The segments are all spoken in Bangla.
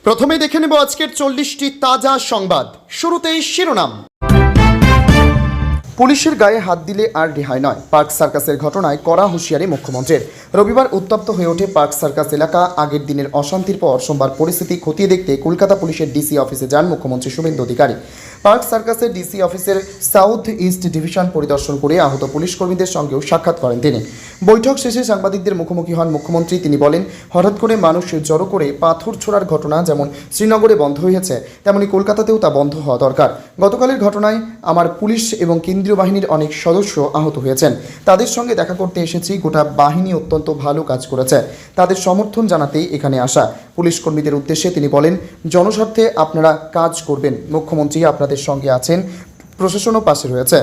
প্রথমে দেখে নেব আজকের 40টি তাজা সংবাদ। শুরুতেই শিরোনাম। পুলিশের গায়ে হাত দিলে আর রেহাই নয়, পার্ক সার্কাসের ঘটনায় কড়া হুঁশিয়ারি মুখ্যমন্ত্রীর। রবিবার উত্তপ্ত হয়ে ওঠে পার্ক সার্কাস এলাকা। আগের দিনের অশান্তির পর সোমবার পরিস্থিতি খতিয়ে দেখতে কলকাতা পুলিশের ডিসি অফিসে যান মুখ্যমন্ত্রী শুভেন্দু অধিকারী। পার্ক সার্কাসের ডিসি অফিসের সাউথ ইস্ট ডিভিশন পরিদর্শন করে আহত পুলিশ কর্মীদের সঙ্গেও সাক্ষাৎ করেন তিনি। বৈঠক শেষে সাংবাদিকদের মুখোমুখি হন মুখ্যমন্ত্রী। তিনি বলেন, হঠাৎ করে মানুষ জড়ো করে পাথর ছোড়ার ঘটনা যেমন শ্রীনগরে বন্ধ হয়েছে, তেমনি কলকাতাতেও তা বন্ধ হওয়া দরকার। গতকালের ঘটনায় আমার পুলিশ এবং কেন্দ্রীয় বাহিনীর অনেক সদস্য আহত হয়েছেন। তাদের সঙ্গে দেখা করতে এসেছি। গোটা বাহিনী অত্যন্ত ভালো কাজ করেছে, তাদের সমর্থন জানাতেই এখানে আসা। পুলিশ কর্মীদের উদ্দেশ্যে তিনি বলেন, জনস্বার্থে আপনারা কাজ করবেন, মুখ্যমন্ত্রী আপনাদের সঙ্গে আছেন, প্রশাসনও পাশে রয়েছে।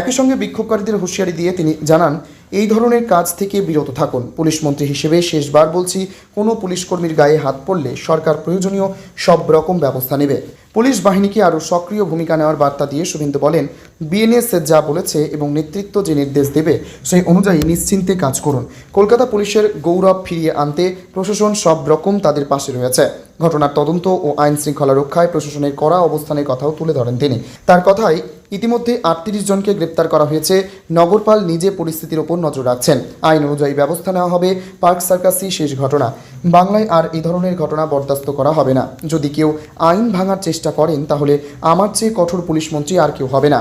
একই সঙ্গে বিক্ষোভকারীদের হুঁশিয়ারি দিয়ে তিনি জানান, এই ধরনের কাজ থেকে বিরত থাকুন। পুলিশ মন্ত্রী হিসেবে শেষবার বলছি, কোনো পুলিশ কর্মীর গায়ে হাত পড়লে সরকার প্রয়োজনীয় সব রকম ব্যবস্থা নেবে। পুলিশ বাহিনীকে আরও সক্রিয় ভূমিকা নেওয়ার বার্তা দিয়ে শুভেন্দু বলেন, বিএনএস যা বলেছে এবং নেতৃত্ব যে নির্দেশ দেবে সেই অনুযায়ী নিশ্চিন্তে কাজ করুন। কলকাতা পুলিশের গৌরব ফিরিয়ে আনতে প্রশাসন সব রকম তাদের পাশে রয়েছে। ঘটনার তদন্ত ও আইন শৃঙ্খলা রক্ষায় প্রশাসনের কড়া অবস্থানের কথাও তুলে ধরেন তিনি। তার কথায়, ইতিমধ্যে 38 জনকে গ্রেপ্তার করা হয়েছে। নগরপাল নিজে পরিস্থিতির ওপর নজর রাখছেন। আইন অনুযায়ী ব্যবস্থা নেওয়া হবে। পার্ক সার্কাসই শেষ ঘটনা। বাংলায় আর এই ধরনের ঘটনা বরদাস্ত করা হবে না। যদি কেউ আইন ভাঙার চেষ্টা করেন তাহলে আমার চেয়ে কঠোর পুলিশ মন্ত্রী আর কেউ হবে না।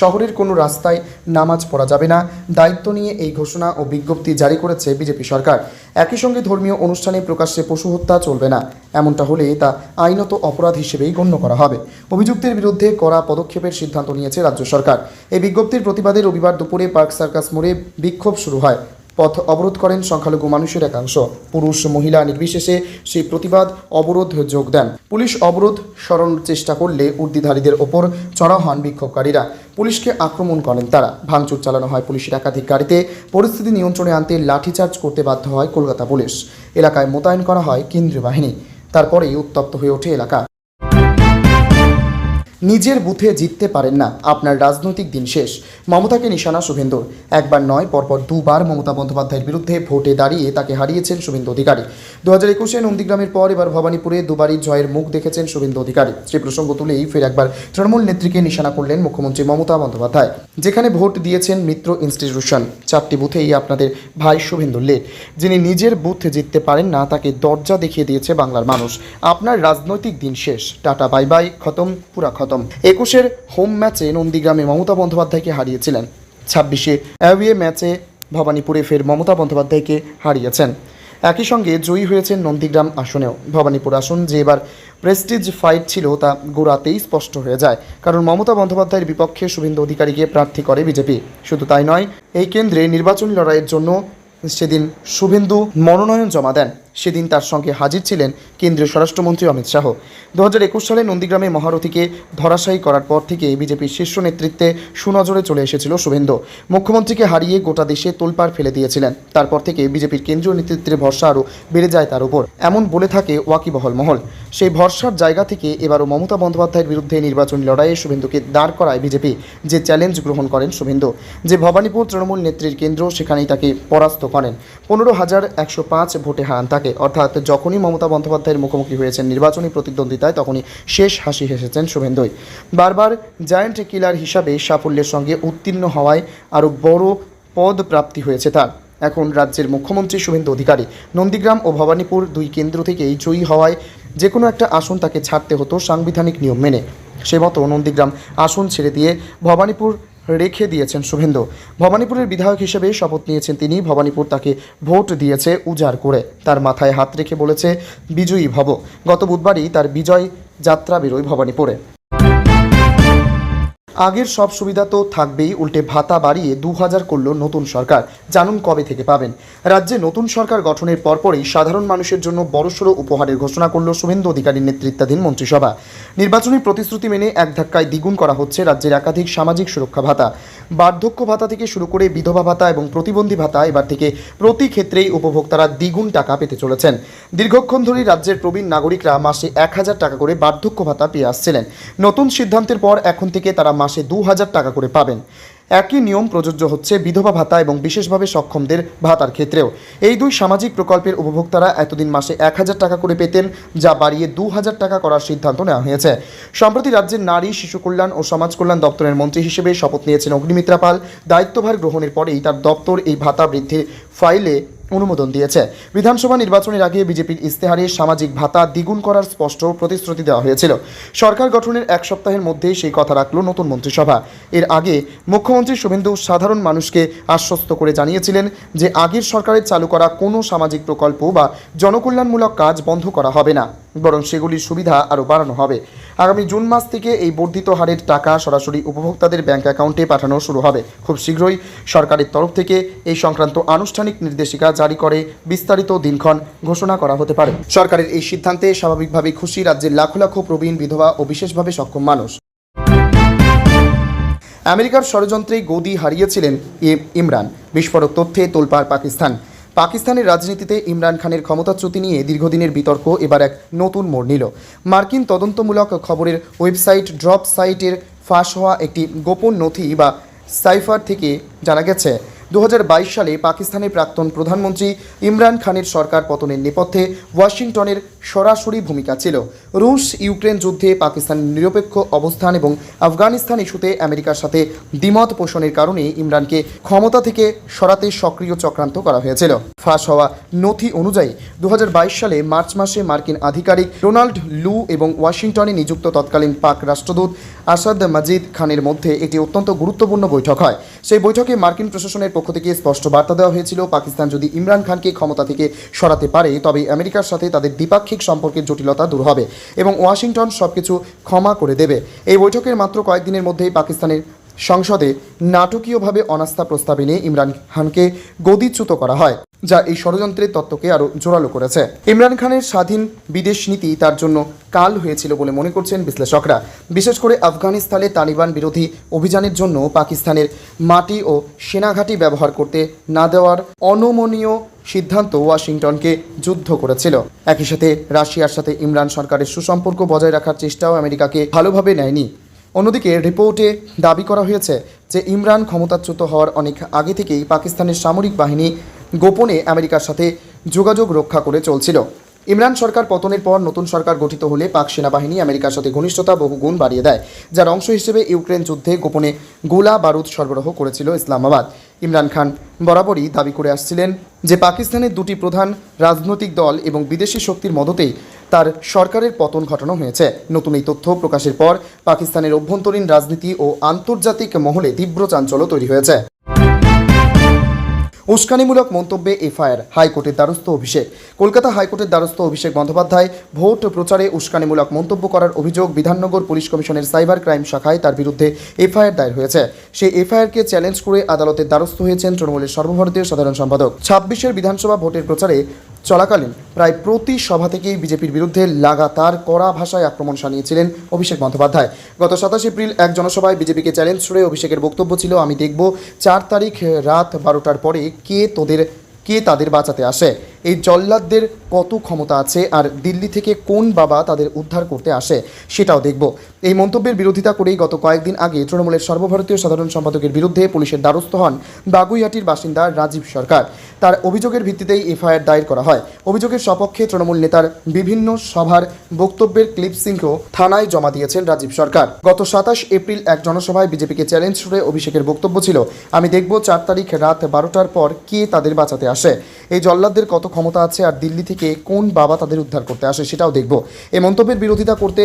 শহরের কোনো রাস্তায় নামাজ পড়া যাবে না। দায়িত্ব নিয়ে এই ঘোষণা ও বিজ্ঞপ্তি জারি করেছে বিজেপি সরকার। একই সঙ্গে ধর্মীয় অনুষ্ঠানে প্রকাশ্যে পশু হত্যা চলবে না। এমনটা হলে তা আইনত অপরাধ হিসেবেই গণ্য করা হবে। অভিযুক্তের বিরুদ্ধে কড়া পদক্ষেপের সিদ্ধান্ত নিয়েছে রাজ্য সরকার। এই বিজ্ঞপ্তির প্রতিবাদে রবিবার দুপুরে পার্ক সার্কাস মোড়ে বিক্ষোভ শুরু হয়। পথ অবরোধ করেন সংখ্যালঘু মানুষের একাংশ। পুরুষ মহিলা নির্বিশেষে সেই প্রতিবাদ অবরোধ যোগ দেন। পুলিশ অবরোধ সরানোর চেষ্টা করলে উর্দিধারীদের ওপর চড়াও হন বিক্ষোভকারীরা। পুলিশকে আক্রমণ করেন তারা। ভাঙচুর চালানো হয় পুলিশের একাধিক গাড়িতে। পরিস্থিতি নিয়ন্ত্রণে আনতে লাঠিচার্জ করতে বাধ্য হয় কলকাতা পুলিশ। এলাকায় মোতায়েন করা হয় কেন্দ্রীয় বাহিনী। তারপরেই উত্তপ্ত হয়ে ওঠে এলাকা। নিজের বুথে জিততে পারেন না, আপনার রাজনৈতিক দিন শেষ। মমতাকে নিশানা শুভেন্দুর। একবার নয়, পরপর দুবার মমতা বন্দ্যোপাধ্যায়ের বিরুদ্ধে ভোটে দাঁড়িয়ে তাকে হারিয়েছেন শুভেন্দু অধিকারী। 2021-এ নন্দীগ্রামের পর এবার ভবানীপুরে দুবারই জয়ের মুখ দেখেছেন শুভেন্দু অধিকারী। সেই প্রসঙ্গ তুলেই ফের একবার তৃণমূল নেত্রীকে নিশানা করলেন মুখ্যমন্ত্রী মমতা বন্দ্যোপাধ্যায়। যেখানে ভোট দিয়েছেন মিত্র ইনস্টিটিউশন, 4টি বুথেই আপনাদের ভাই শুভেন্দু লেট। যিনি নিজের বুথ জিততে পারেন না, তাকে দরজা দেখিয়ে দিয়েছে বাংলার মানুষ। আপনার রাজনৈতিক দিন শেষ। টাটা বাই বাই, খতম, পুরা খতম। 21-এর হোম ম্যাচে নন্দীগ্রামে মমতা বন্দ্যোপাধ্যায়কে হারিয়েছিলেন। 26-এ অ্যাওয়ে ম্যাচে ভবানীপুরে ফের মমতা বন্দ্যোপাধ্যায়কে হারিয়েছেন। একই সঙ্গে জয়ী হয়েছেন নন্দীগ্রাম আসনেও। ভবানীপুর আসন যে এবার প্রেস্টিজ ফাইট ছিল তা গোড়াতেই স্পষ্ট হয়ে যায়, কারণ মমতা বন্দ্যোপাধ্যায়ের বিপক্ষে শুভেন্দু অধিকারীকে প্রার্থী করে বিজেপি। শুধু তাই নয়, এই কেন্দ্রে নির্বাচনী লড়াইয়ের জন্য সেদিন শুভেন্দু মনোনয়ন জমা দেন। সেদিন তার সঙ্গে হাজির ছিলেন কেন্দ্রীয় স্বরাষ্ট্রমন্ত্রী অমিত শাহ। 2021 সালে নন্দীগ্রামে মহারথীকে ধরাশায়ী করার পর থেকে বিজেপির শীর্ষ নেতৃত্বে সুনজরে চলে এসেছিল শুভেন্দু। মুখ্যমন্ত্রীকে হারিয়ে গোটা দেশে তোলপাড় ফেলে দিয়েছিলেন। তারপর থেকে বিজেপির কেন্দ্রীয় নেতৃত্বের ভরসা আরও বেড়ে যায় তার উপর, এমন বলে থাকে ওয়াকিবহল মহল। সেই ভরসার জায়গা থেকে এবারও মমতা বন্দ্যোপাধ্যায়ের বিরুদ্ধে নির্বাচনী লড়াইয়ে শুভেন্দুকে দাঁড় করায় বিজেপি। যে চ্যালেঞ্জ গ্রহণ করেন শুভেন্দু, যে ভবানীপুর তৃণমূল নেত্রীর কেন্দ্র, সেখানেই তাকে পরাস্ত করেন। 15,105 ভোটে হারান তাকে। অর্থাৎ যখনই মমতা বন্দ্যোপাধ্যায়ের মুখোমুখি হয়েছেন নির্বাচনী প্রতিদ্বন্দ্বিতায়, তখনই শেষ হাসি হেসেছেন শুভেন্দুই। বারবার জায়ান্ট কিলার হিসাবে সাফল্যের সঙ্গে উত্তীর্ণ হওয়ায় আরও বড় পদ প্রাপ্তি হয়েছে তার। এখন রাজ্যের মুখ্যমন্ত্রী শুভেন্দু অধিকারী। নন্দীগ্রাম ও ভবানীপুর দুই কেন্দ্র থেকেই জয়ী হওয়ায় যে কোনো একটা আসন তাকে ছাড়তে হতো সাংবিধানিক নিয়ম মেনে। সে মতো নন্দীগ্রাম আসন ছেড়ে দিয়ে ভবানীপুর রেখে দিয়েছেন শুভেন্দু। ভবানীপুরের বিধায়ক হিসেবে শপথ নিয়েছেন তিনি। ভবানীপুর তাকে ভোট দিয়েছে উজাড় করে। তার মাথায় হাত রেখে বলেছে, বিজয়ী ভব। গত বুধবারই তার বিজয় যাত্রা বেরোয় ভবানীপুরে। আগের সব সুবিধা তো থাকবেই, উল্টে ভাতা বাড়িয়ে 2000 করল নতুন সরকার। জানুন কবে থেকে পাবেন। রাজ্যে নতুন সরকার গঠনের পরপরই সাধারণ মানুষের জন্য বড়সড় উপহারের ঘোষণা করল শুভেন্দু অধিকারীর নেতৃত্বাধীন মন্ত্রিসভা। নির্বাচনী প্রতিশ্রুতি মেনে এক ধাক্কায় দ্বিগুণ করা হচ্ছে রাজ্যের একাধিক সামাজিক সুরক্ষা ভাতা। বার্ধক্য ভাতা থেকে শুরু করে বিধবা ভাতা এবং প্রতিবন্ধী ভাতা, এবার থেকে প্রতি ক্ষেত্রেই উপভোক্তারা দ্বিগুণ টাকা পেতে চলেছেন। দীর্ঘক্ষণ ধরেই রাজ্যের প্রবীণ নাগরিকরা মাসে 1000 টাকা করে বার্ধক্য ভাতা পেয়ে আসছিলেন। নতুন সিদ্ধান্তের পর এখন থেকে তারা মাসে 2000 টাকা করে পাবেন। একই নিয়ম প্রযোজ্য হচ্ছে বিধবা ভাতা এবং বিশেষভাবে সক্ষমদের ভাতার ক্ষেত্রেও। এই দুই সামাজিক প্রকল্পের উপভোক্তারা এতদিন মাসে 1,000 টাকা করে পেতেন, যা বাড়িয়ে 2,000 টাকা করার সিদ্ধান্ত নেওয়া হয়েছে। সম্প্রতি রাজ্যের নারী, শিশু কল্যাণ ও সমাজ কল্যাণ দপ্তরের মন্ত্রী হিসেবে শপথ নিয়েছেন অগ্নিমিত্রা পাল। দায়িত্বভার গ্রহণের পরেই তার দপ্তর এই ভাতা বৃদ্ধির ফাইলে অনুমোদন দিয়েছে। বিধানসভা নির্বাচনের আগে বিজেপির ইস্তেহারে সামাজিক ভাতা দ্বিগুণ করার স্পষ্ট প্রতিশ্রুতি দেওয়া হয়েছিল। সরকার গঠনের এক সপ্তাহের মধ্যেই সেই কথা রাখল নতুন মন্ত্রিসভা। এর আগে মুখ্যমন্ত্রী শুভেন্দু সাধারণ মানুষকে আশ্বস্ত করে জানিয়েছিলেন যে আগের সরকারের চালু করা কোনো সামাজিক প্রকল্প বা জনকল্যাণমূলক কাজ বন্ধ করা হবে না, বরং সেগুলির সুবিধা আরও বাড়ানো হবে। আগামী জুন মাস থেকে এই বর্ধিত হারের টাকা সরাসরি উপভোক্তাদের ব্যাংক অ্যাকাউন্টে পাঠানো শুরু হবে। খুব শীঘ্রই সরকারের তরফ থেকে এই সংক্রান্ত আনুষ্ঠানিক নির্দেশিকা জারি করে বিস্তারিত দিনক্ষণ ঘোষণা করা হতে পারে। সরকারের এই সিদ্ধান্তে স্বাভাবিকভাবেই খুশি রাজ্যের লাখো লাখো প্রবীণ, বিধবা ও বিশেষভাবে সক্ষম মানুষ। আমেরিকার ষড়যন্ত্রে গদি হারিয়েছিলেন ইমরান। বিস্ফোরক তথ্যে তোলপাড় পাকিস্তানের রাজনীতিতে ইমরান খানের ক্ষমতাচ্যুতি নিয়ে দীর্ঘদিনের বিতর্ক এবার এক নতুন মোড় নিল। মার্কিন তদন্তমূলক খবরের ওয়েবসাইট ড্রপ সাইটের ফাঁস হওয়া একটি গোপন নথি বা সাইফার থেকে জানা গেছে 2022 সালে পাকিস্তানের প্রাক্তন প্রধানমন্ত্রী ইমরান খানের সরকার পতনের নেপথ্যে ওয়াশিংটনের সরাসরি ভূমিকা ছিল। রুশ ইউক্রেন যুদ্ধে পাকিস্তানের নিরপেক্ষ অবস্থান এবং আফগানিস্তান ইস্যুতে আমেরিকার সাথে দ্বিমত পোষণের কারণে ইমরানকে ক্ষমতা থেকে সরাতে সক্রিয় চক্রান্ত করা হয়েছিল। ফাঁস হওয়া নথি অনুযায়ী 2022 সালে মার্চ মাসে মার্কিন আধিকারিক ডোনাল্ড লু এবং ওয়াশিংটনে নিযুক্ত তৎকালীন পাক রাষ্ট্রদূত আসাদ মাজিদ খানের মধ্যে একটি অত্যন্ত গুরুত্বপূর্ণ বৈঠক হয়। সেই বৈঠকে মার্কিন প্রশাসনের পক্ষ থেকে স্পষ্ট বার্তা দেওয়া হয়েছিল, পাকিস্তান যদি ইমরান খানকে ক্ষমতা থেকে সরাতে পারে তবে আমেরিকার সাথে তাদের দ্বিপাক্ষিক সম্পর্কের জটিলতা দূর হবে এবং ওয়াশিংটন সবকিছু ক্ষমা করে দেবে। এই বৈঠকের মাত্র কয়েকদিনের মধ্যেই পাকিস্তানের সংসদে নাটকীয়ভাবে অনাস্থা প্রস্তাব এনে ইমরান খানকে গদিচ্যুত করা হয়, যা এই ষড়যন্ত্রের তত্ত্বকে আরও জোরালো করেছে। ইমরান খানের স্বাধীন বিদেশ নীতি তার জন্য কাল হয়েছিল বলে মনে করছেন বিশ্লেষকরা। বিশেষ করে আফগানিস্তানে তালিবান বিরোধী অভিযানের জন্য পাকিস্তানের মাটি ও সেনাঘাঁটি ব্যবহার করতে না দেওয়ার অনমনীয় সিদ্ধান্ত ওয়াশিংটনকে যুদ্ধ করেছিল। একই সাথে রাশিয়ার সাথে ইমরান সরকারের সুসম্পর্ক বজায় রাখার চেষ্টাও আমেরিকাকে ভালোভাবে নেয়নি। অন্যদিকে রিপোর্টে দাবি করা হয়েছে যে ইমরান ক্ষমতাচ্যুত হওয়ার অনেক আগে থেকেই পাকিস্তানের সামরিক বাহিনী গোপনে আমেরিকার সাথে যোগাযোগ রক্ষা করে চলছিল। ইমরান সরকার পতনের পর নতুন সরকার গঠিত হলে পাক সেনাবাহিনী আমেরিকার সাথে ঘনিষ্ঠতা বহুগুণ বাড়িয়ে দেয়, যার অংশ হিসেবে ইউক্রেন যুদ্ধে গোপনে গোলা বারুদ সরবরাহ করেছিল ইসলামাবাদ। ইমরান খান বরাবরই দাবি করে আসছিলেন যে পাকিস্তানের দুটি প্রধান রাজনৈতিক দল এবং বিদেশি শক্তির মদতেই তার সরকারের পতন ঘটানো হয়েছে। নতুন এই তথ্য প্রকাশের পর পাকিস্তানের অভ্যন্তরীণ রাজনীতি ও আন্তর্জাতিক মহলে তীব্র চাঞ্চল্য তৈরি হয়েছে। উস্কানিমূলক মন্তব্যে এফআইআর, হাইকোর্টের দ্বারস্থ অভিষেক। কলকাতা হাইকোর্টের দ্বারস্থ অভিষেক বন্দ্যোপাধ্যায় ভোট প্রচারে উস্কানিমূলক মন্তব্য করার অভিযোগ বিধাননগর পুলিশ কমিশনের সাইবার ক্রাইম শাখায় তার বিরুদ্ধে এফআইআর দায়ের হয়েছে। সেই এফআইআরকে চ্যালেঞ্জ করে আদালতের দ্বারস্থ হয়েছেন তৃণমূলের সর্বভারতীয় সাধারণ সম্পাদক। 26-এর বিধানসভা ভোটের প্রচারে চলাকালীন প্রায় প্রতি সভা থেকেই বিজেপির বিরুদ্ধে লাগাতার কড়া ভাষায় আক্রমণ শানিয়েছিলেন অভিষেক বন্দ্যোপাধ্যায়। গত 27 এপ্রিল এক জনসভায় বিজেপিকে চ্যালেঞ্জ করে অভিষেকের বক্তব্য ছিল, আমি দেখব 4 তারিখ রাত 12টার পরে কে তাদের বাঁচাতে আসে, এই জল্লাদদের কত ক্ষমতা আছে আর দিল্লি থেকে কোন বাবা তাদের উদ্ধার করতে আসে সেটাও দেখব। এই মন্তব্যের বিরোধিতা করেই গত কয়েকদিন আগে তৃণমূলের সর্বভারতীয় সাধারণ সম্পাদকের বিরুদ্ধে পুলিশের দ্বারস্থ হন বাগুইহাটির বাসিন্দা রাজীব সরকার। তার অভিযোগের ভিত্তিতেই এফআইআর দায়ের করা হয়। অভিযোগের সপক্ষে তৃণমূল নেতার বিভিন্ন সভার বক্তব্যের ক্লিপসিংও থানায় জমা দিয়েছেন রাজীব সরকার। গত 27 এপ্রিল এক জনসভায় বিজেপিকে চ্যালেঞ্জ করে অভিষেকের বক্তব্য ছিল, আমি দেখব 4 তারিখ রাত 12টার পর কে তাদের বাঁচাতে আসে, এই জল্লাদদের কত ক্ষমতা আছে আর দিল্লি থেকে কোন বাবা তাদের উদ্ধার করতে আসে সেটাও দেখব। এই মন্তব্যের বিরোধিতা করতে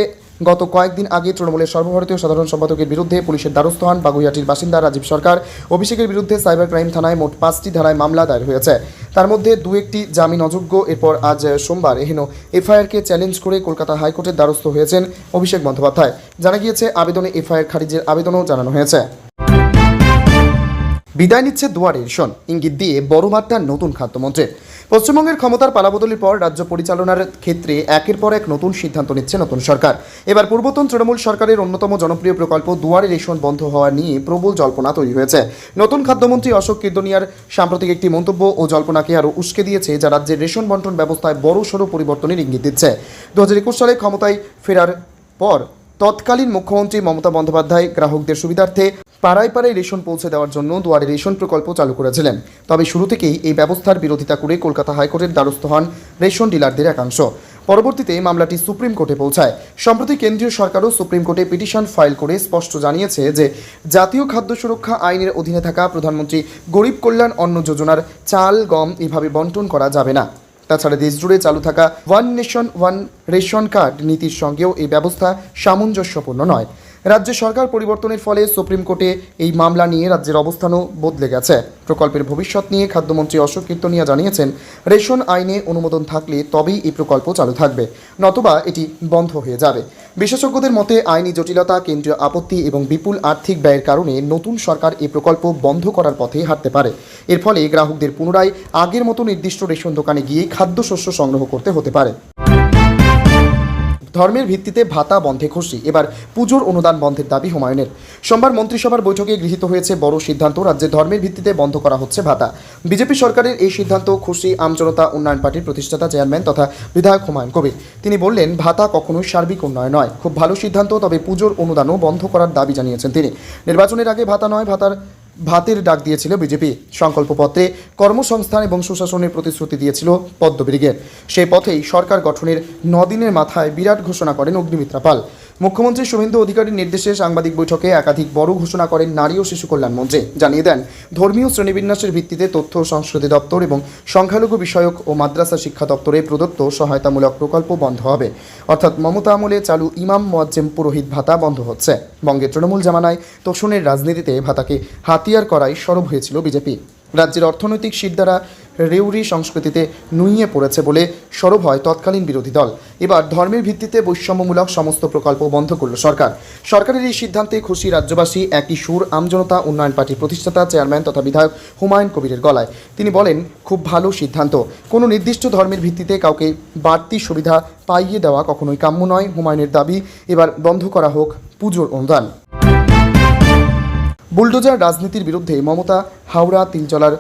গত কয়েকদিন আগে তৃণমূলের সর্বভারতীয় সাধারণ সম্পাদকের বিরুদ্ধে পুলিশের দ্বারস্থ হন বাগুইহাটির বাসিন্দা রাজীব সরকার। অভিষেকের বিরুদ্ধে সাইবার ক্রাইম থানায় মোট 5টি ধারায় মামলা দায়ের হয়েছে, তার মধ্যে 2-1টি জামিন অযোগ্য। এরপর আজ সোমবার এহেন এফআইআরকে চ্যালেঞ্জ করে কলকাতা হাইকোর্টের দ্বারস্থ হয়েছেন অভিষেক বন্দ্যোপাধ্যায়। জানা গিয়েছে আবেদনে এফআইআর খারিজের আবেদনও জানানো হয়েছে। বিদায় নিচ্ছে দুয়ারে রেশন, ইঙ্গিত দিয়ে বড় বার্তা নতুন খাদ্যমন্ত্রীর। পশ্চিমবঙ্গের ক্ষমতার পালাবদলের পর রাজ্য পরিচালনার ক্ষেত্রে একের পর এক নতুন সিদ্ধান্ত নিচ্ছে নতুন সরকার। এবার পূর্বতন তৃণমূল সরকারের অন্যতম জনপ্রিয় প্রকল্প দুয়ারে রেশন বন্ধ হওয়া নিয়ে প্রবল জল্পনা তৈরি হয়েছে। নতুন খাদ্যমন্ত্রী অশোক কীর্তনিয়ার সাম্প্রতিক একটি মন্তব্য ও জল্পনাকে আরও উস্কে দিয়েছে, যা রাজ্যের রেশন বন্টন ব্যবস্থায় বড়সড় পরিবর্তনের ইঙ্গিত দিচ্ছে। 2021 সালে ক্ষমতায় ফেরার পর তৎকালীন মুখ্যমন্ত্রী মমতা বন্দ্যোপাধ্যায় গ্রাহকদের সুবিধার্থে পাড়ায় পাড়ায় রেশন পৌঁছে দেওয়ার জন্য দুয়ারে রেশন প্রকল্প চালু করেছিলেন। তবে শুরু থেকেই এই ব্যবস্থার বিরোধিতা করে কলকাতা হাইকোর্টের দ্বারস্থ হন রেশন ডিলারদের একাংশ। পরবর্তীতে মামলাটি সুপ্রিম কোর্টে পৌঁছায়। সম্প্রতি কেন্দ্রীয় সরকারও সুপ্রিম কোর্টে পিটিশন ফাইল করে স্পষ্ট জানিয়েছে যে জাতীয় খাদ্য সুরক্ষা আইনের অধীনে থাকা প্রধানমন্ত্রী গরিব কল্যাণ অন্ন যোজনার চাল গম এভাবে বন্টন করা যাবে না। তাছাড়া দেশজুড়ে চালু থাকা one nation one ration card নীতির সঙ্গেও এই ব্যবস্থা সামঞ্জস্যপূর্ণ নয়। রাজ্য সরকার পরিবর্তনের ফলে সুপ্রিম কোর্টে এই মামলা নিয়ে রাজ্যের অবস্থানও বদলে গেছে। প্রকল্পের ভবিষ্যৎ নিয়ে খাদ্যমন্ত্রী অশোক কীর্তনিয়া জানিয়েছেন, রেশন আইনে অনুমোদন থাকলে তবেই এই প্রকল্প চালু থাকবে, নতুবা এটি বন্ধ হয়ে যাবে। বিশেষজ্ঞদের মতে আইনি জটিলতা, কেন্দ্রীয় আপত্তি এবং বিপুল আর্থিক ব্যয়ের কারণে নতুন সরকার এই প্রকল্প বন্ধ করার পথে হাঁটতে পারে। এর ফলে গ্রাহকদের পুনরায় আগের মতো নির্দিষ্ট রেশন দোকানে গিয়ে খাদ্যশস্য সংগ্রহ করতে হতে পারে। ধর্মের ভিত্তিতে ভাতা বন্ধে খুশি, এবার পুজোর অনুদান বন্ধের দাবি হুমায়ুনের। সোমবার মন্ত্রিসভার বৈঠকে গৃহীত হয়েছে বড় সিদ্ধান্ত, রাজ্যে ধর্মের ভিত্তিতে বন্ধ করা হচ্ছে ভাতা। বিজেপি সরকারের এই সিদ্ধান্ত খুশি আমজনতা উন্নয়ন পার্টির প্রতিষ্ঠাতা চেয়ারম্যান তথা বিধায়ক হুমায়ুন কবির। তিনি বললেন, ভাতা কখনোই সার্বিক উন্নয়ন নয়, খুব ভালো সিদ্ধান্ত, তবে পুজোর অনুদানও বন্ধ করার দাবি জানিয়েছেন তিনি। নির্বাচনের আগে ভাতা নয় ভাতের ডাক দিয়েছিল বিজেপি। সংকল্পপত্রে কর্মসংস্থান এবং সুশাসনের প্রতিশ্রুতি দিয়েছিল পদ্ম ব্রিগেড। সেই পথেই সরকার গঠনের 9 দিনের মাথায় বিরাট ঘোষণা করেন অগ্নিমিত্রা পাল। মুখ্যমন্ত্রী শুভেন্দু অধিকারীর নির্দেশে সাংবাদিক বৈঠকে একাধিক বড় ঘোষণা করেন নারী ও শিশু কল্যাণ মন্ত্রী। জানিয়ে দেন, ধর্মীয় শ্রেণীবিন্যাসের ভিত্তিতে তথ্য ও সংস্কৃতি দপ্তর এবং সংখ্যালঘু বিষয়ক ও মাদ্রাসা শিক্ষা দপ্তরে প্রদত্ত সহায়তামূলক প্রকল্প বন্ধ হবে। অর্থাৎ মমতা আমলে চালু ইমাম মুয়াজ্জেম পুরোহিত ভাতা বন্ধ হচ্ছে। বঙ্গের তৃণমূল জামানায় তোষণের রাজনীতিতে ভাতাকে হাতিয়ার করাই সরব হয়েছিল বিজেপি। রাজ্যের অর্থনৈতিক শিরদাঁড়া রেউরি সংস্কৃতিতে নুইয়ে পড়েছে বলে সরব হয় তৎকালীন বিরোধী দল। এবার ধর্মের ভিত্তিতে বৈষম্যমূলক সমস্ত প্রকল্প বন্ধ করল সরকার। সরকারের এই সিদ্ধান্তে খুশি রাজ্যবাসী। একই সুর আমজনতা উন্নয়ন পার্টির প্রতিষ্ঠাতা চেয়ারম্যান তথা বিধায়ক হুমায়ুন কবিরের গলায়। তিনি বলেন, খুব ভালো সিদ্ধান্ত, কোনো নির্দিষ্ট ধর্মের ভিত্তিতে কাউকে বাড়তি সুবিধা পাইয়ে দেওয়া কখনোই কাম্য নয়। হুমায়ুনের দাবি, এবার বন্ধ করা হোক পুজোর অনুদান। বুলডোজার রাজনীতির বিরুদ্ধে মমতা হাওড়া তিলজলার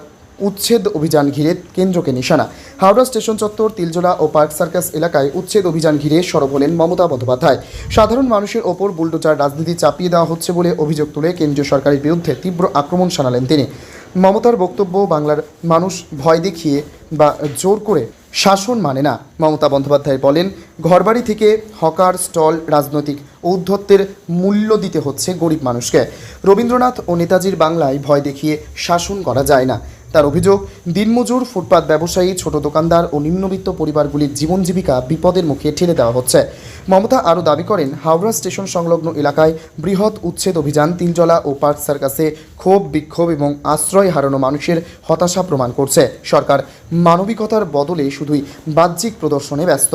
উচ্ছেদ অভিযান ঘিরে কেন্দ্রকে নিশানা। হাওড়া স্টেশন চত্বর, তিলজলা ও পার্ক সার্কাস এলাকায় উচ্ছেদ অভিযান ঘিরে সরব হলেন মমতা বন্দ্যোপাধ্যায়। সাধারণ মানুষের ওপর বুলডোজার রাজনীতি চাপিয়ে দেওয়া হচ্ছে বলে অভিযোগ তুলে কেন্দ্রীয় সরকারের বিরুদ্ধে তীব্র আক্রমণ শানালেন তিনি। মমতার বক্তব্য, বাংলার মানুষ ভয় দেখিয়ে বা জোর করে শাসন মানে না। মমতা বন্দ্যোপাধ্যায় বলেন, ঘরবাড়ি থেকে হকার স্টল, রাজনৈতিক ঔদ্ধত্যের মূল্য দিতে হচ্ছে গরিব মানুষকে। রবীন্দ্রনাথ ও নেতাজির বাংলায় ভয় দেখিয়ে শাসন করা যায় না। তার অভিযোগ, দিনমজুর, ফুটপাত ব্যবসায়ী, ছোট দোকানদার ও নিম্নবিত্ত পরিবারগুলির জীবন জীবিকা বিপদের মুখে ঠেলে দেওয়া হচ্ছে। মমতা আরও দাবি করেন, হাওড়া স্টেশন সংলগ্ন এলাকায় বৃহৎ উচ্ছেদ অভিযান তিলজলা ও পার্ক সার্কাসে ক্ষোভ, বিক্ষোভ এবং আশ্রয় হারানো মানুষের হতাশা প্রমাণ করছে। সরকার মানবিকতার বদলে শুধুই বাহ্যিক প্রদর্শনে ব্যস্ত।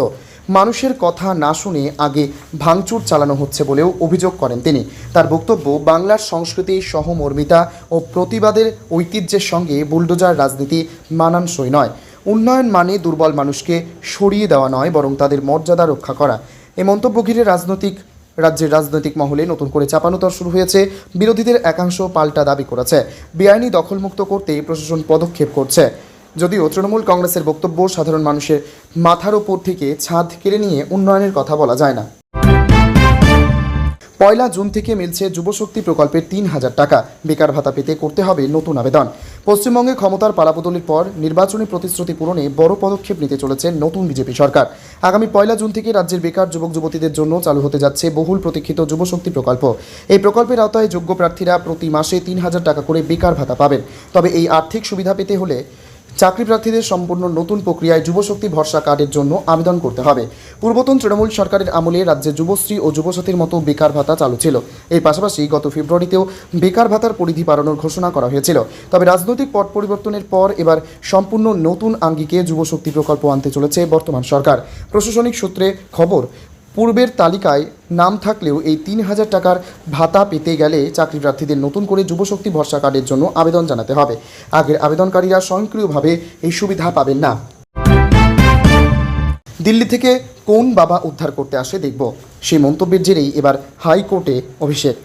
মানুষের কথা না শুনে আগে ভাঙচুর চালানো হচ্ছে বলেও অভিযোগ করেন তিনি। তার বক্তব্য, বাংলার সংস্কৃতি, সহমর্মিতা ও প্রতিবাদের ঐতিহ্যের সঙ্গে বুলডোজার রাজনীতি মানানসই নয়। উন্নয়ন মানে দুর্বল মানুষকে সরিয়ে দেওয়া নয়, বরং তাদের মর্যাদা রক্ষা করা। এই মন্তব্য ঘিরে রাজ্যের রাজনৈতিক মহলে নতুন করে চাপানোতর শুরু হয়েছে। বিরোধীদের একাংশ পাল্টা দাবি করেছে, বেআইনি দখলমুক্ত করতে প্রশাসন পদক্ষেপ করছে। যদিও তৃণমূল কংগ্রেসের বক্তব্য, সাধারণ মানুষের মাথার ওপর থেকে ছাদ কেড়ে নিয়ে উন্নয়নের কথা বলা যায় না। 1 জুন থেকে মিলছে যুবশক্তি প্রকল্পের 3000 টাকা। বেকার ভাতা পেতে করতে হবে নতুন আবেদন। পশ্চিমবঙ্গে ক্ষমতার পালাবদলের পর নির্বাচনী প্রতিশ্রুতি পূরণে বড় পদক্ষেপ নিতে চলেছে নতুন বিজেপি সরকার। আগামী 1 জুন থেকে রাজ্যের বেকার যুবক যুবতীদের জন্য চালু হতে যাচ্ছে বহুল প্রতীক্ষিত যুবশক্তি প্রকল্প। এই প্রকল্পের আওতায় যোগ্য প্রার্থীরা প্রতি মাসে 3000 টাকা করে বেকার ভাতা পাবেন। তবে এই আর্থিক সুবিধা পেতে হলে চাকরি প্রার্থীদের সম্পূর্ণ নতুন প্রক্রিয়ায় যুবশক্তি ভরসা কার্ডের জন্য আবেদন করতে হবে। পূর্বতন তৃণমূল সরকারের আমলে রাজ্যে যুবশ্রী ও যুবসাথীর মতো বেকার ভাতা চালু ছিল। এর পাশাপাশি গত ফেব্রুয়ারিতেও বেকার ভাতার পরিধি বাড়ানোর ঘোষণা করা হয়েছিল। তবে রাজনৈতিক পট পরিবর্তনের পর এবার সম্পূর্ণ নতুন আঙ্গিকে যুবশক্তি প্রকল্প আনতে চলেছে বর্তমান সরকার। প্রশাসনিক সূত্রে খবর, পূর্বের তালিকায় নাম থাকলেও এই 3000 টাকার ভাতা পেতে গেলে চাকরি প্রার্থীদের নতুন করে যুবশক্তি ভরসা কার্ডের জন্য আবেদন জানাতে হবে। আগের আবেদনকারীরা স্বয়ংক্রিয়ভাবে এই সুবিধা পাবেন না। দিল্লি থেকে কোন বাবা উদ্ধার করতে আসে দেখব, সেই মন্তব্যের জেরেই এবার হাইকোর্টে অভিষেক।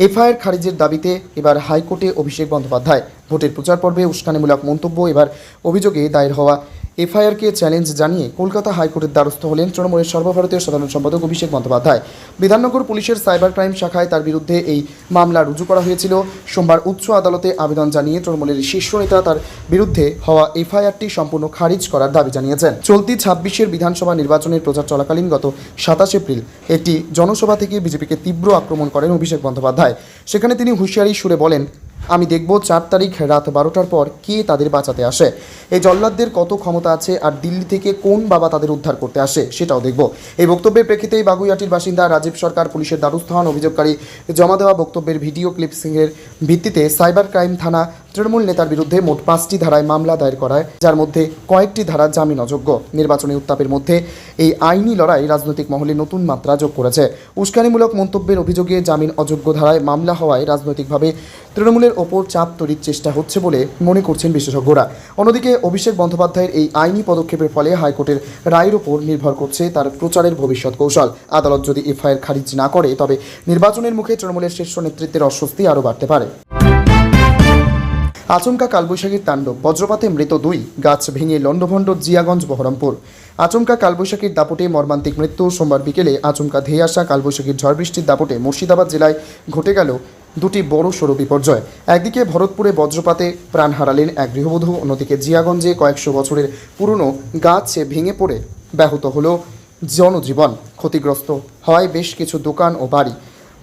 এফআইআর খারিজের দাবিতে এবার হাইকোর্টে অভিষেক বন্দ্যোপাধ্যায়। ভোটের প্রচার পর্বে উস্কানিমূলক মন্তব্য, এবার অভিযোগে দায়ের হওয়া এফআইআরকে চ্যালেঞ্জ জানিয়ে কলকাতা হাইকোর্টের দ্বারস্থ হলেন তৃণমূলের সর্বভারতীয় সাধারণ সম্পাদক অভিষেক বন্দ্যোপাধ্যায়। বিধাননগর পুলিশের সাইবার ক্রাইম শাখায় তার বিরুদ্ধে এই মামলা রুজু করা হয়েছিল। সোমবার উচ্চ আদালতে আবেদন জানিয়ে তৃণমূলের শীর্ষ নেতা তার বিরুদ্ধে হওয়া এফআইআরটি সম্পূর্ণ খারিজ করার দাবি জানিয়েছেন। চলতি 26-এর বিধানসভা নির্বাচনের প্রচার চলাকালীন গত 27 এপ্রিল একটি জনসভা থেকে বিজেপিকে তীব্র আক্রমণ করেন অভিষেক বন্দ্যোপাধ্যায়। সেখানে তিনি হুঁশিয়ারি সুরে বলেন, আমি দেখব 4 তারিখ রাত 12টার পর কে তাদের বাঁচাতে আসে, এই জল্লাদদের কত ক্ষমতা আছে, আর দিল্লি থেকে কোন বাবা তাদের উদ্ধার করতে আসে সেটাও দেখব। এই বক্তব্যের প্রেক্ষিতেই বাগুইআটির বাসিন্দা রাজীব সরকার পুলিশের দ্বারস্থ হন। অভিযোগকারী জমা দেওয়া বক্তব্যের ভিডিও ক্লিপসিংয়ের ভিত্তিতে সাইবার ক্রাইম থানা তৃণমূল নেতার বিরুদ্ধে মোট 5টি ধারায় মামলা দায়ের করায়, যার মধ্যে কয়েকটি ধারা জামিন অযোগ্য। নির্বাচনী উত্তাপের মধ্যে এই আইনি লড়াই রাজনৈতিক মহলে নতুন মাত্রা যোগ করেছে। উস্কানিমূলক মন্তব্যের অভিযোগে জামিন অযোগ্য ধারায় মামলা হওয়ায় রাজনৈতিকভাবে তৃণমূলের ওপর চাপ তৈরির চেষ্টা হচ্ছে বলে মনে করছেন বিশেষজ্ঞরা। অন্যদিকে অভিষেক বন্দ্যোপাধ্যায়ের এই আইনি পদক্ষেপের ফলে হাইকোর্টের রায়ের ওপর নির্ভর করছে তার প্রচারের ভবিষ্যৎ কৌশল। আদালত যদি এফআইআর খারিজ না করে তবে নির্বাচনের মুখে তৃণমূলের শীর্ষ নেতৃত্বের অস্বস্তি আরও বাড়তে পারে। আচমকা কালবৈশাখীর তাণ্ডব, বজ্রপাতে মৃত 2, গাছ ভেঙে লণ্ডভণ্ড জিয়াগঞ্জ বহরমপুর। আচমকা কালবৈশাখীর দাপটে মর্মান্তিক মৃত্যু। সোমবার বিকেলে আচমকা ধেয়ে আসা কালবৈশাখীর ঝড় বৃষ্টির দাপটে মুর্শিদাবাদ জেলায় ঘটে গেল দুটি বড় সড়ো বিপর্যয়। একদিকে ভরতপুরে বজ্রপাতে প্রাণ হারালেন এক গৃহবধূ, অন্যদিকে জিয়াগঞ্জে কয়েকশো বছরের পুরনো গাছ ভেঙে পড়ে ব্যাহত হলো জনজীবন। ক্ষতিগ্রস্ত হয় বেশ কিছু দোকান ও বাড়ি।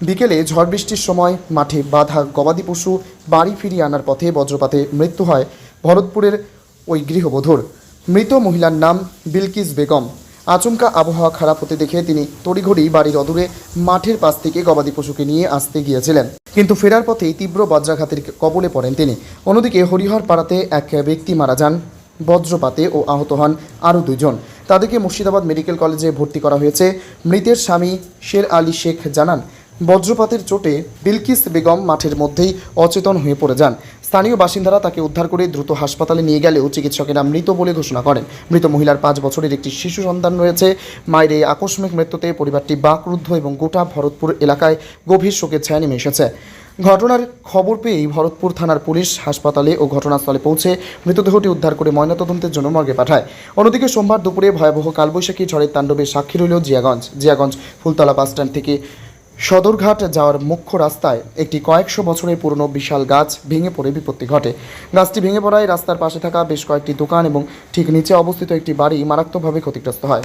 বিকেলে ঝড় বৃষ্টির সময় মাঠে বাঁধা গবাদি পশু বাড়ি ফিরিয়ে আনার পথে বজ্রপাতে মৃত্যু হয় ভরতপুরের ওই গৃহবধূর। মৃত মহিলার নাম বিলকিস বেগম। আচমকা আবহাওয়া খারাপ হতে দেখে তিনি তড়িঘড়ি বাড়ির অদূরে মাঠের পাশ থেকে গবাদি পশুকে নিয়ে আসতে গিয়েছিলেন, কিন্তু ফেরার পথেই তীব্র বজ্রাঘাতের কবলে পড়েন তিনি। অন্যদিকে হরিহর পাড়াতে এক ব্যক্তি মারা যান বজ্রপাতে ও আহত হন আরও 2 জন। তাদেরকে মুর্শিদাবাদ মেডিকেল কলেজে ভর্তি করা হয়েছে। মৃতের স্বামী শের আলী শেখ জানান, বজ্রপাতের চোটে বিলকিস বেগম মাঠের মধ্যেই অচেতন হয়ে পড়ে যান। স্থানীয় বাসিন্দারা তাকে উদ্ধার করে দ্রুত হাসপাতালে নিয়ে গেলেও চিকিৎসকেরা মৃত বলে ঘোষণা করেন। মৃত মহিলার 5 বছরের একটি শিশু সন্তান রয়েছে। মায়ের এই আকস্মিক মৃত্যুতে পরিবারটি বাকরুদ্ধ এবং গোটা ভরতপুর এলাকায় গভীর শোকের ছায়া নেমে এসেছে। ঘটনার খবর পেয়েই ভরতপুর থানার পুলিশ হাসপাতালে ও ঘটনাস্থলে পৌঁছে মৃতদেহটি উদ্ধার করে ময়নাতদন্তের জন্য মর্গে পাঠায়। অন্যদিকে সোমবার দুপুরে ভয়াবহ কালবৈশাখী ঝড়ের তাণ্ডবের সাক্ষী রইল জিয়াগঞ্জ ফুলতলা বাসস্ট্যান্ড থেকে সদরঘাট যাওয়ার মুখ্য রাস্তায় একটি কয়েকশো বছরের পুরনো বিশাল গাছ ভেঙে পড়ে বিপত্তি ঘটে। গাছটি ভেঙে পড়ায় রাস্তার পাশে থাকা বেশ কয়েকটি দোকান এবং ঠিক নিচে অবস্থিত একটি বাড়ি মারাত্মকভাবে ক্ষতিগ্রস্ত হয়।